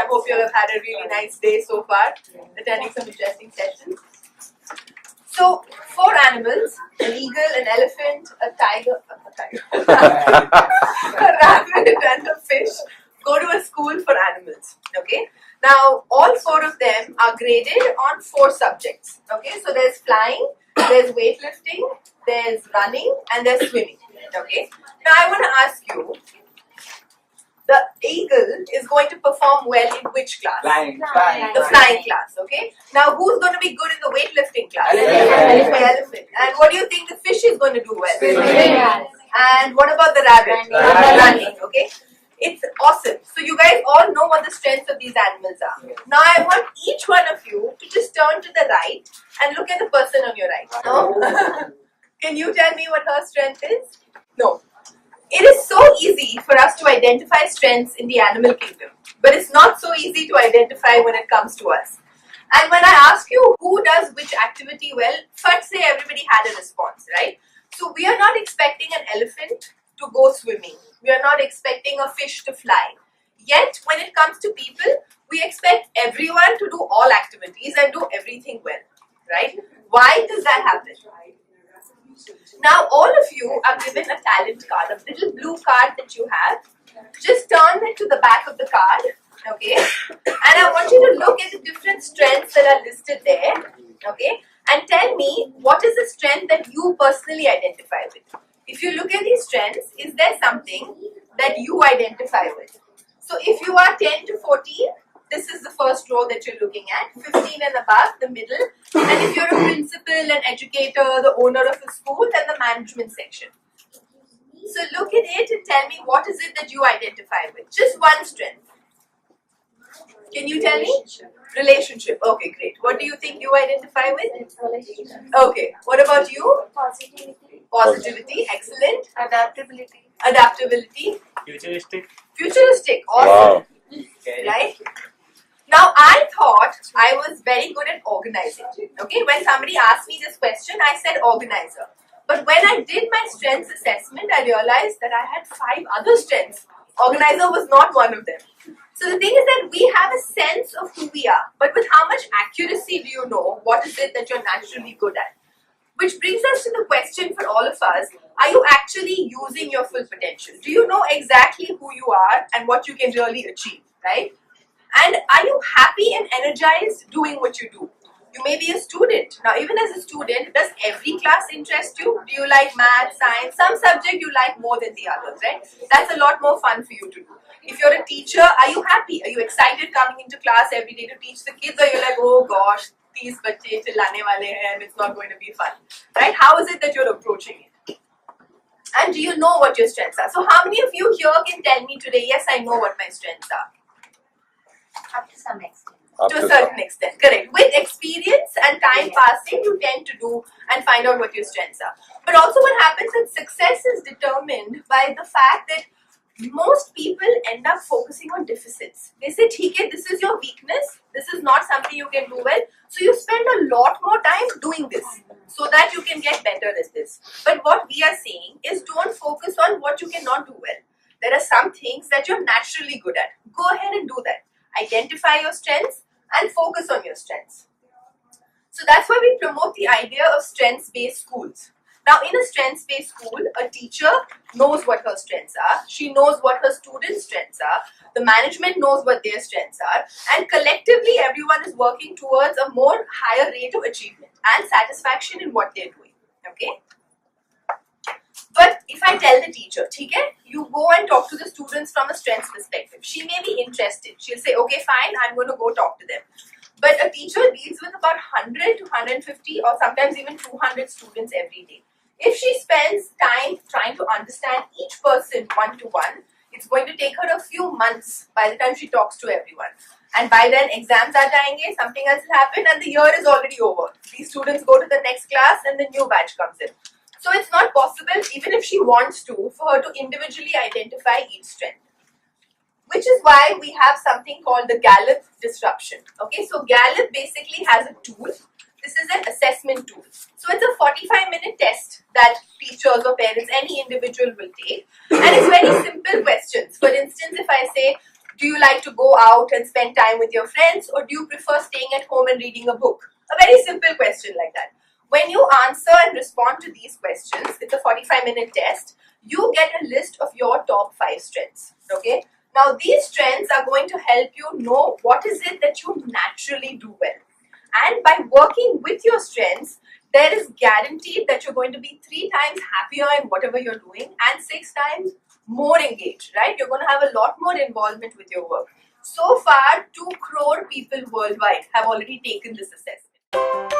hope you have had a really nice day so far, attending some interesting sessions. So, 4 animals, an eagle, an elephant, a tiger, a rabbit and a fish go to a school for animals, okay? Now, all 4 of them are graded on 4 subjects, okay? So, there's flying, there's weightlifting, there's running, and there's swimming, okay? Now, I want to ask you, the eagle is going to perform well in which class? Flying. The flying class, okay? Now, who's going to be good in the weightlifting class? Elephant. The elephant. And what do you think the fish is going to do well? And what about the rabbit? Running, okay? It's awesome. So you guys all know what the strengths of these animals are. Now I want each one of you to just turn to the right and look at the person on your right. No? Can you tell me what her strength is? No. It is so easy for us to identify strengths in the animal kingdom, but it's not so easy to identify when it comes to us. And when I ask you who does which activity well, first say everybody had a response, right? So we are not expecting an elephant to go swimming. We are not expecting a fish to fly. Yet, when it comes to people, we expect everyone to do all activities and do everything well, right? Why does that happen? Now, all of you are given a talent card, a little blue card that you have. Just turn it to the back of the card, okay? And I want you to look at the different strengths that are listed there, okay? And tell me, what is the strength that you personally identify with? If you look at these strengths, is there something that you identify with? So if you are 10 to 14, this is the first row that you're looking at. 15 and above, the middle. And if you're a principal, an educator, the owner of a school, then the management section. So look at it and tell me what is it that you identify with. Just one strength. Can you tell me? Relationship. Okay, great. What do you think you identify with? Relationship. Okay. What about you? Positivity. Positivity. Excellent. Adaptability. Adaptability. Futuristic. Futuristic. Awesome. Right? Now, I thought I was very good at organizing. Okay, when somebody asked me this question, I said organizer. But when I did my strengths assessment, I realized that I had 5 other strengths. Organizer was not one of them. So the thing is that we have a sense of who we are, but with how much accuracy do you know what is it that you're naturally good at? Which brings us to the question for all of us, are you actually using your full potential? Do you know exactly who you are and what you can really achieve, right? And are you happy and energized doing what you do? You may be a student. Now, even as a student, does every class interest you? Do you like math, science? Some subject you like more than the others, right? That's a lot more fun for you to do. If you're a teacher, are you happy? Are you excited coming into class every day to teach the kids? Or you're like, oh gosh, these bacche chillane wale hain and it's not going to be fun, right? How is it that you're approaching it? And do you know what your strengths are? So how many of you here can tell me today, yes, I know what my strengths are? Up to some extent. To a certain extent, correct. With experience and time passing, you tend to do and find out what your strengths are. But also what happens is success is determined by the fact that most people end up focusing on deficits. They say, "Okay, this is your weakness. This is not something you can do well." So you spend a lot more time doing this so that you can get better at this. But what we are saying is don't focus on what you cannot do well. There are some things that you're naturally good at. Go ahead and do that. Identify your strengths and focus on your strengths. So that's why we promote the idea of strengths-based schools. Now, in a strengths-based school, a teacher knows what her strengths are. She knows what her students' strengths are. The management knows what their strengths are. And collectively, everyone is working towards a more higher rate of achievement and satisfaction in what they're doing. Okay? But if I tell the teacher, okay, you go and talk to the students from a strengths perspective. She may be interested. She'll say, okay, fine, I'm going to go talk to them. But a teacher deals with about 100 to 150 or sometimes even 200 students every day. If she spends time trying to understand each person one-to-one, it's going to take her a few months by the time she talks to everyone. And by then, exams are dying, something else will happen, and the year is already over. These students go to the next class and the new batch comes in. So it's not possible, even if she wants to, for her to individually identify each strength. Which is why we have something called the Gallup disruption. Okay, so Gallup basically has a tool. This is an assessment tool. So it's a 45-minute test that teachers or parents, any individual will take. And it's very simple questions. For instance, if I say, Do you like to go out and spend time with your friends, or do you prefer staying at home and reading a book? A very simple question like that. When you answer and respond to these questions, it's a 45-minute test, you get a list of your top 5 strengths. Okay? Now, these strengths are going to help you know what is it that you naturally do well. And by working with your strengths, there is guaranteed that you're going to be 3 times happier in whatever you're doing and 6 times more engaged, right? You're going to have a lot more involvement with your work. So far, 2 crore people worldwide have already taken this assessment.